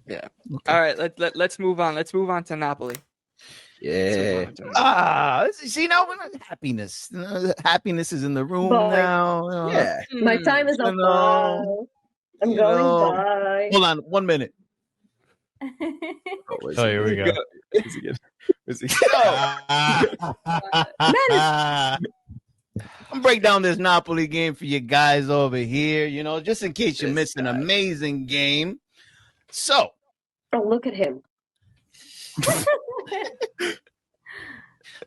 Yeah. Okay. All right. Let's move on. Let's move on to Napoli. Yeah. See now happiness. Happiness is in the room Bye. now. Yeah. My time is up. Bye. I'm going bye. Hold on 1 minute. Oh, here we go. I'm break down this Napoli game for you guys over here, just in case you missed an amazing game. So, look at him.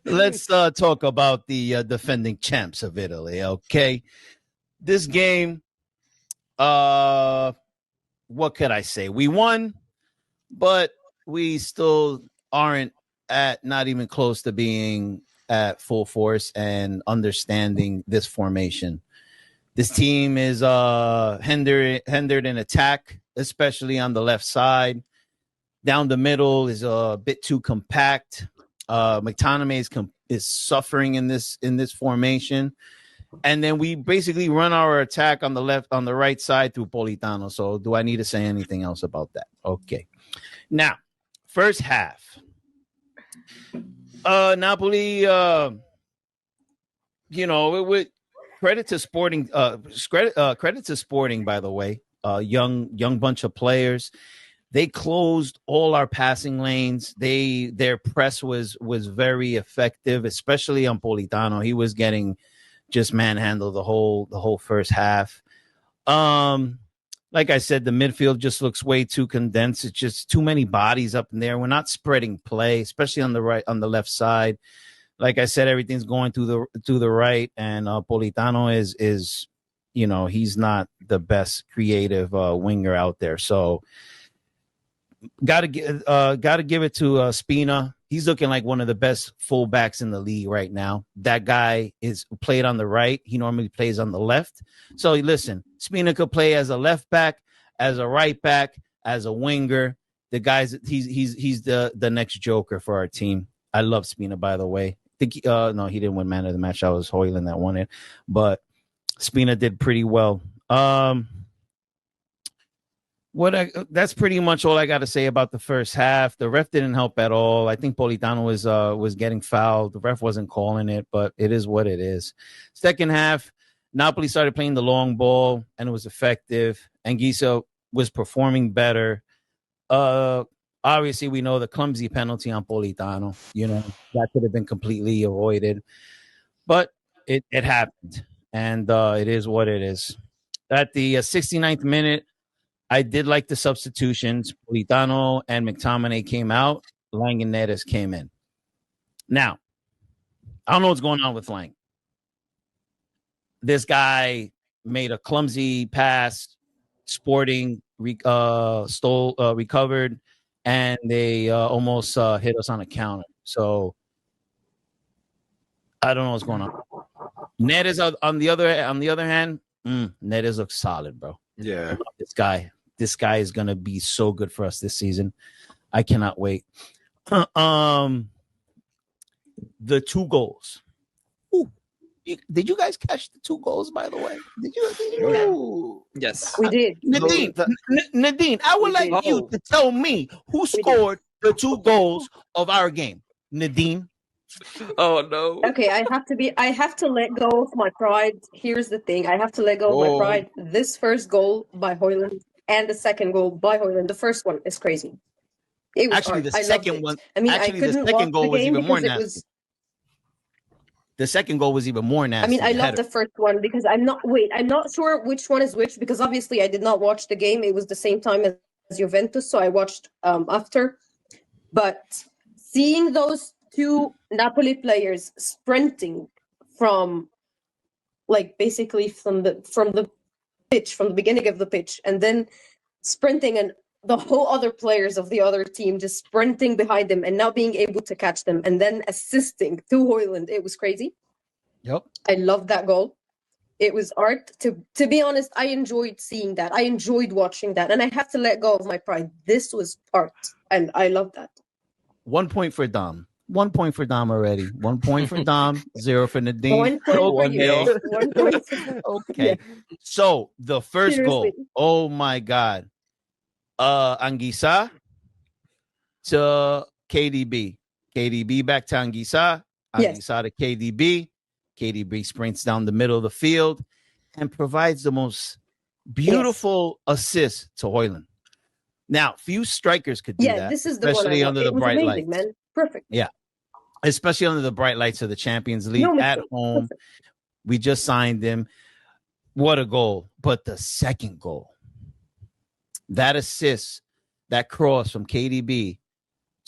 let's talk about the defending champs of Italy, okay? This game, what could I say? We won, but we still aren't not even close to being at full force and understanding this formation. This team is hindered in attack, especially on the left side. Down the middle is a bit too compact. McTominay is suffering in this formation. And then we basically run our attack on the right side through Politano. So do I need to say anything else about that? Okay. Now, first half. Napoli, with credit to Sporting, credit to Sporting, by the way, young bunch of players. They closed all our passing lanes. Their press was very effective, especially on Politano. He was getting just manhandled the whole first half. Like I said, the midfield just looks way too condensed. It's just too many bodies up in there. We're not spreading play, especially on the left side. Like I said, everything's going to the right, and Politano is he's not the best creative winger out there. So gotta give it to Spina. He's looking like one of the best fullbacks in the league right now. That guy is played on the right. He normally plays on the left. So listen, Spina could play as a left back, as a right back, as a winger. The guy's he's the next joker for our team. I love Spina, by the way. I think no, he didn't win man of the match. That was Hojlund that won it, but Spina did pretty well. That's pretty much all I got to say about the first half. The ref didn't help at all. I think Politano was getting fouled. The ref wasn't calling it, but it is what it is. Second half, Napoli started playing the long ball, and it was effective. Anguissa was performing better. Obviously, we know the clumsy penalty on Politano. That could have been completely avoided, but it happened, and it is what it is. At the 69th minute, I did like the substitutions. Politano and McTominay came out. Lang and Neres came in. Now, I don't know what's going on with Lang. This guy made a clumsy pass. Sporting recovered, and they almost hit us on a counter. So I don't know what's going on. Neres on the other hand, Neres looks solid, bro. Yeah, This guy is going to be so good for us this season. I cannot wait. The 2 goals. Ooh. Did you guys catch the 2 goals, by the way? Did you? Yes. We did. Nadine, I would like you to tell me who scored the 2 goals of our game. Nadine? Oh, no. Okay, I have to let go of my pride. Here's the thing. I have to let go of my pride. This first goal by Hojlund and the second goal by Hojlund. The first one is crazy. It was actually hard. the second one. I mean, actually, I couldn't the second goal was even more nasty. The second goal was even more nasty. I mean, I love the first one because I'm not sure which one is which because obviously I did not watch the game. It was the same time as Juventus, so I watched after. But seeing those 2 Napoli players sprinting from basically from the pitch, from the beginning of the pitch, and then sprinting and the whole other players of the other team just sprinting behind them and not being able to catch them and then assisting to Hojlund. It was crazy. Yep. I loved that goal. It was art. To be honest, I enjoyed seeing that. I enjoyed watching that. And I have to let go of my pride. This was art. And I love that. 1 point for Dom. 1 point for Dom already. 1 point for Dom, 0 for Nadine. 1 point for you. 1 point. Okay. Yeah. So the first goal. Oh my God. Anguissa to KDB. KDB back to Anguissa. Anguissa to KDB. KDB sprints down the middle of the field and provides the most beautiful assist to Hojlund. Now, few strikers could do that. This is the especially one under the bright lights. Man. Perfect. Yeah, especially under the bright lights of the Champions League at home. Perfect. We just signed him. What a goal. But the second goal, that assist, that cross from KDB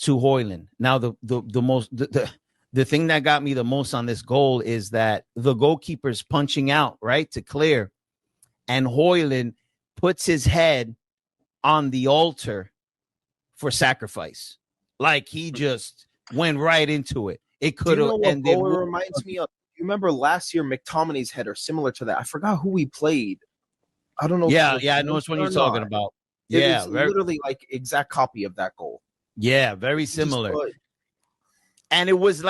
to Hojlund. Now, the thing that got me the most on this goal is that the goalkeeper's punching out, right, to clear. And Hojlund puts his head on the altar for sacrifice. Like he just went right into it. It could have ended. It reminds me of, you remember last year McTominay's header, similar to that. I forgot who he played. I don't know. Yeah, I know which one you're talking about. It was literally like exact copy of that goal. Yeah, very similar. And it wasn't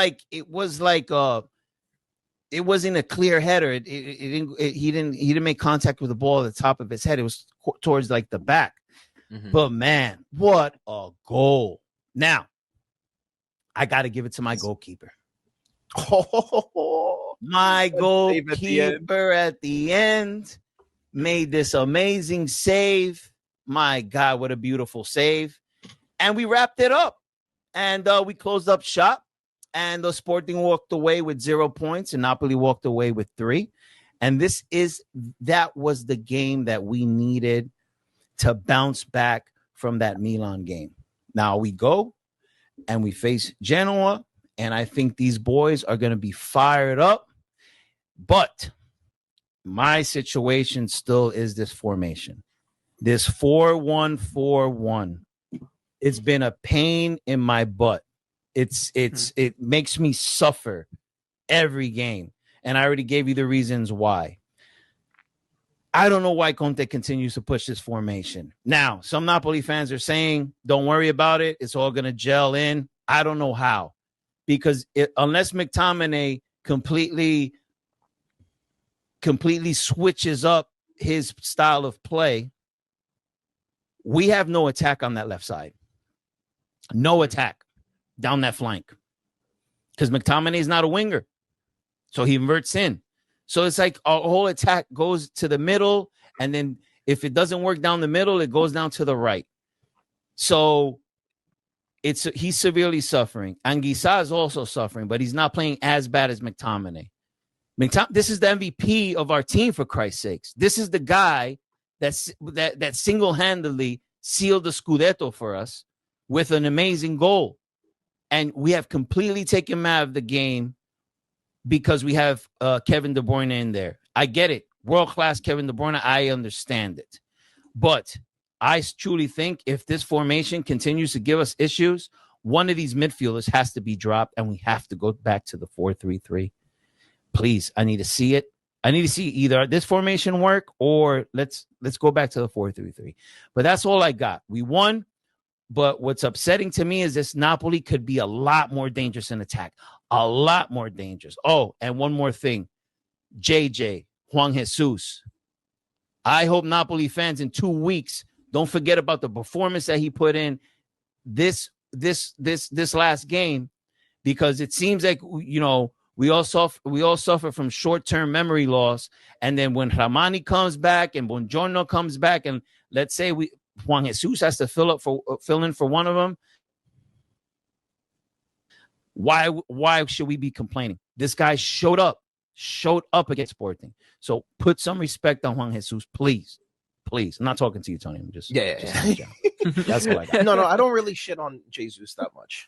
a clear header. He didn't make contact with the ball at the top of his head. It was towards like the back. Mm-hmm. But man, what a goal. Now, I got to give it to my goalkeeper. My goalkeeper at the end made this amazing save. My God, what a beautiful save. And we wrapped it up. And we closed up shop. And the Sporting walked away with 0 points. And Napoli walked away with 3. And that was the game that we needed to bounce back from that Milan game. Now we go and we face Genoa. And I think these boys are going to be fired up. But my situation still is this formation. This 4-1-4-1. It's been a pain in my butt. It makes me suffer every game. And I already gave you the reasons why. I don't know why Conte continues to push this formation. Now, some Napoli fans are saying, don't worry about it. It's all going to gel in. I don't know how. Because unless McTominay completely switches up his style of play, we have no attack on that left side. No attack down that flank. Because McTominay is not a winger. So he inverts in. So it's like our whole attack goes to the middle. And then if it doesn't work down the middle, it goes down to the right. So he's severely suffering. Anguissa is also suffering, but he's not playing as bad as McTominay. This is the MVP of our team, for Christ's sakes. This is the guy that single-handedly sealed the Scudetto for us with an amazing goal. And we have completely taken him out of the game because we have Kevin De Bruyne in there. I get it. World-class Kevin De Bruyne, I understand it. But I truly think if this formation continues to give us issues, one of these midfielders has to be dropped, and we have to go back to the 4-3-3. Please, I need to see it. I need to see either this formation work or let's go back to the 4-3-3. But that's all I got. We won. But what's upsetting to me is this Napoli could be a lot more dangerous in attack. A lot more dangerous. Oh, and one more thing. JJ, Juan Jesus. I hope Napoli fans in 2 weeks don't forget about the performance that he put in this last game, because it seems like, you know, we all suffer from short-term memory loss. And then when Ramani comes back and Buongiorno comes back, and let's say Juan Jesus has to fill in for one of them, why should we be complaining? This guy showed up against Sporting. So put some respect on Juan Jesus, please. Please. I'm not talking to you, Tony. I'm just that's what I got. No, I don't really shit on Jesus that much.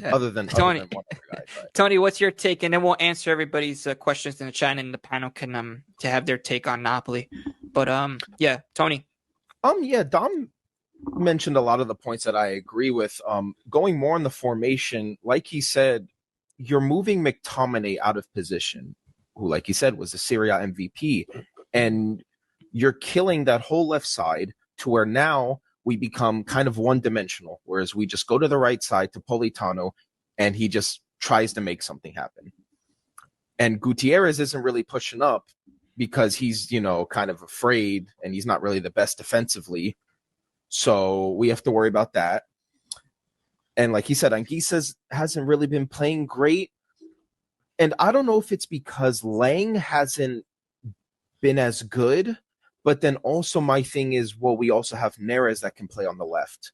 Other than Tony. Other than one other guy, but. Tony, what's your take? And then we'll answer everybody's questions in the chat, and the panel can to have their take on Napoli. But yeah, Tony. Dom mentioned a lot of the points that I agree with. Going more on the formation, like he said, you're moving McTominay out of position, who, like he said, was the Serie A MVP, and you're killing that whole left side to where now we become kind of one-dimensional, whereas we just go to the right side to Politano, and he just tries to make something happen. And Gutierrez isn't really pushing up because he's, kind of afraid, and he's not really the best defensively. So we have to worry about that. And like he said, Anguissa hasn't really been playing great. And I don't know if it's because Lang hasn't been as good, but then also my thing is, well, we also have Neres that can play on the left.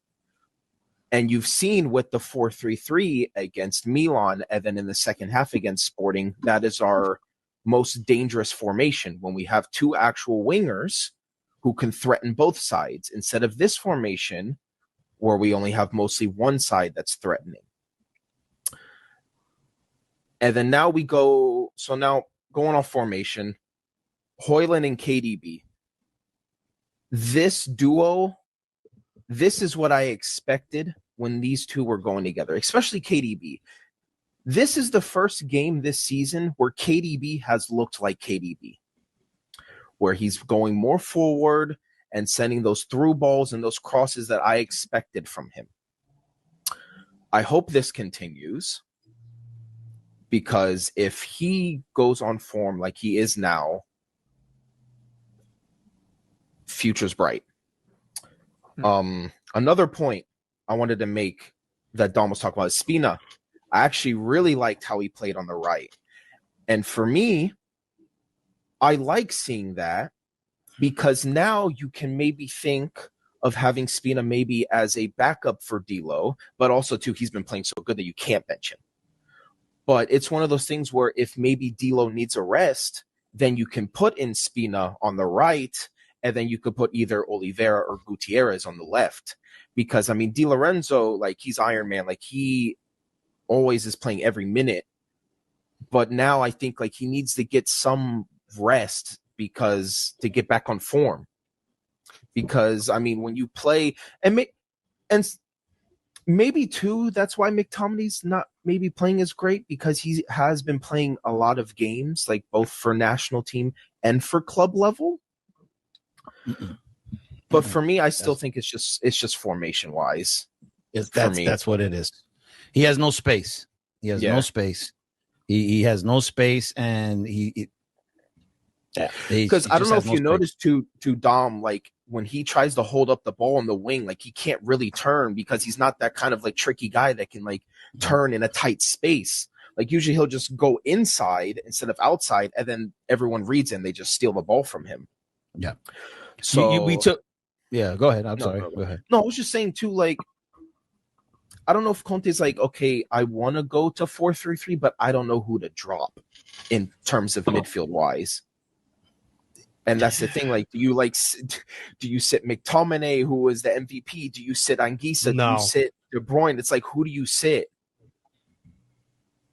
And you've seen with the 4-3-3 against Milan, and then in the second half against Sporting, that is our most dangerous formation when we have two actual wingers who can threaten both sides instead of this formation where we only have mostly one side that's threatening. And then now we go, so now going off formation, Hojlund and KDB. This duo, this is what I expected when these two were going together, especially KDB. This is the first game this season where KDB has looked like KDB, where he's going more forward and sending those through balls and those crosses that I expected from him. I hope this continues, because if he goes on form like he is now, future's bright. Another point I wanted to make that Dom was talking about is Spina. I actually really liked how he played on the right. And for me, I like seeing that because now you can maybe think of having Spina maybe as a backup for D'Lo, but also too, he's been playing so good that you can't bench him. But it's one of those things where if maybe D'Lo needs a rest, then you can put in Spina on the right, and then you could put either Oliveira or Gutierrez on the left. Because, I mean, Di Lorenzo, like, he's Iron Man. Like, he always is playing every minute. But now I think, like, he needs to get some rest because to get back on form. Because, I mean, when you play – and maybe, too, that's why McTominay's not maybe playing as great, because he has been playing a lot of games, like, both for national team and for club level. But for me, I still think it's just formation wise. That's what it is. He has no space. He has no space. He has no space, and because I don't know if you noticed to Dom, like when he tries to hold up the ball on the wing, like he can't really turn because he's not that kind of like tricky guy that can like turn in a tight space. Like usually he'll just go inside instead of outside, and then everyone reads it and they just steal the ball from him. Yeah. So we took. Yeah, go ahead. I'm sorry. Go ahead. No, I was just saying too, like, I don't know if Conte's like, okay, I want to go to 4-3-3, but I don't know who to drop in terms of midfield wise. And that's the thing. Like, do you sit McTominay, who was the MVP? Do you sit Anguissa? No. Do you sit De Bruyne? It's like, who do you sit?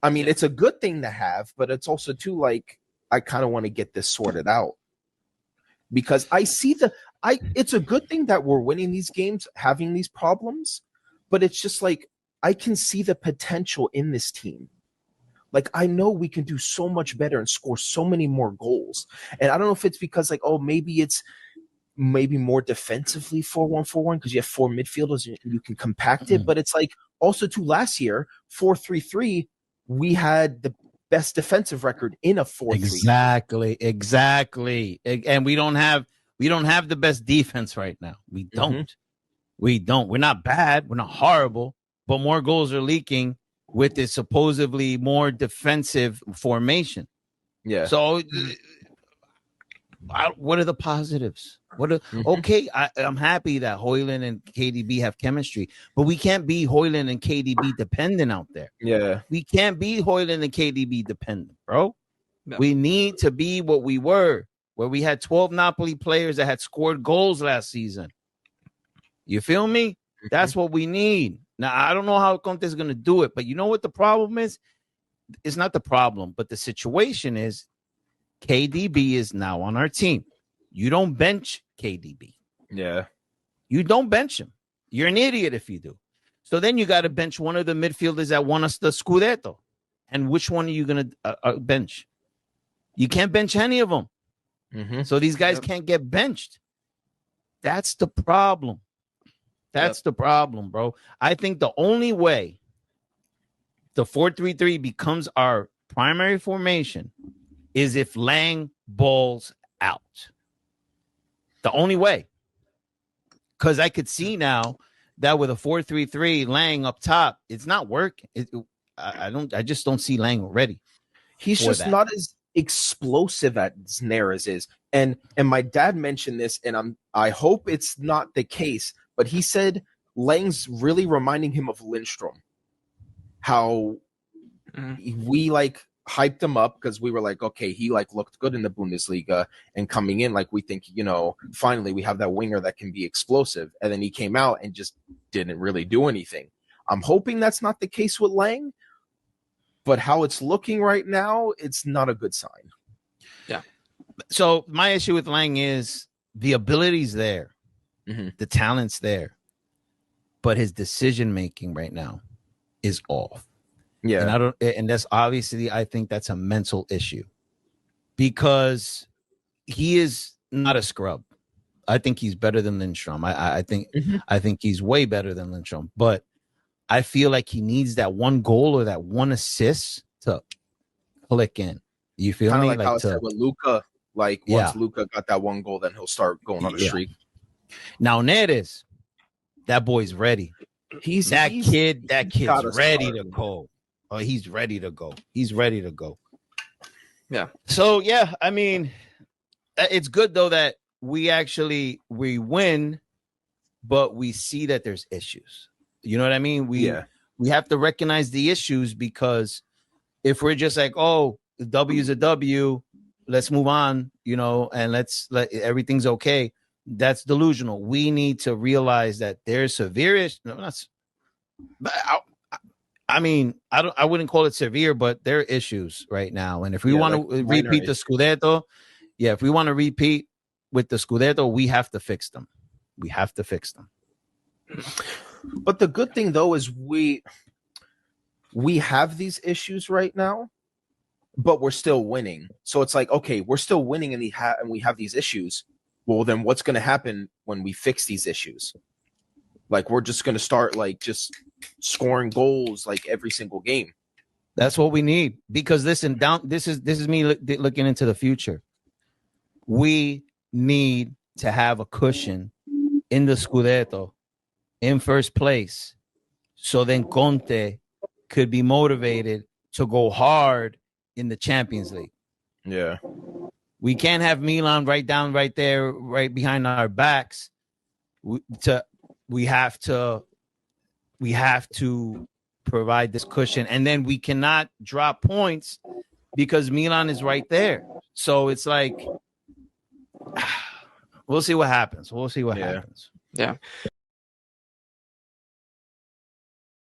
I mean, it's a good thing to have, but it's also too, like, I kind of want to get this sorted out. Because I see it's a good thing that we're winning these games, having these problems, but it's just like, I can see the potential in this team. Like, I know we can do so much better and score so many more goals. And I don't know if it's because, like, oh, maybe it's more defensively 4-1-4-1 because you have four midfielders and you can compact it. But it's like, also too, last year, 4-3-3, we had the best defensive record in a 4-3. Exactly. And we don't have the best defense right now. We don't. We're not bad. We're not horrible, but more goals are leaking with this supposedly more defensive formation. Yeah. So what are the positives? Okay, I'm happy that Hojlund and KDB have chemistry, but we can't be Hojlund and KDB dependent out there. Yeah. We can't be Hojlund and KDB dependent, bro. No. We need to be what we were, where we had 12 Napoli players that had scored goals last season. You feel me? That's what we need. Now, I don't know how Conte is going to do it, but you know what the problem is? It's not the problem, but the situation is KDB is now on our team. You don't bench KDB. Yeah. You don't bench him. You're an idiot if you do. So then you got to bench one of the midfielders that won us the Scudetto. And which one are you going to bench? You can't bench any of them. So these guys can't get benched. That's the problem. That's the problem, bro. I think the only way the 4-3-3 becomes our primary formation is if Lang balls out. The only way. because I could see now that with a 4-3-3, Lang up top, it's not working. I just don't see Lang ready. He's just not as explosive as Neres is. And my dad mentioned this, and I hope it's not the case, but he said Lang's really reminding him of Lindstrom. How we like hyped him up because we were like, okay, he like looked good in the Bundesliga, and coming in, like we think, finally we have that winger that can be explosive. And then he came out and just didn't really do anything. I'm hoping that's not the case with Lang, but how it's looking right now, it's not a good sign. Yeah. So my issue with Lang is the ability's there, the talent's there, but his decision making right now is off. Yeah, and that's obviously, I think that's a mental issue because he is not a scrub. I think he's better than Lindstrom. I think he's way better than Lindstrom, but I feel like he needs that one goal or that one assist to click in. You feel me? Like how I said with Luka. Like once Luka got that one goal, then he'll start going on a streak. Now Neres, that boy's ready. Kid's ready to go. Oh, he's ready to go. He's ready to go. Yeah. So I mean, it's good though that we win, but we see that there's issues. You know what I mean? We have to recognize the issues, because if we're just like, oh, the W's a W, let's move on, and let everything's okay, that's delusional. We need to realize that there's severe issues. I wouldn't call it severe, but there are issues right now. And if we want to repeat the Scudetto, if we want to repeat with the Scudetto, we have to fix them. We have to fix them. But the good thing though is we have these issues right now, but we're still winning. So it's like, okay, we're still winning and we have these issues. Well, then what's going to happen when we fix these issues? Like, we're just going to start like just scoring goals like every single game. That's what we need, because this is me looking into the future. We need to have a cushion in the Scudetto in first place, so then Conte could be motivated to go hard in the Champions League. Yeah. We can't have Milan right there, right behind our backs. We have to provide this cushion, and then we cannot drop points because Milan is right there. So it's like, we'll see what happens. We'll see what happens. Yeah.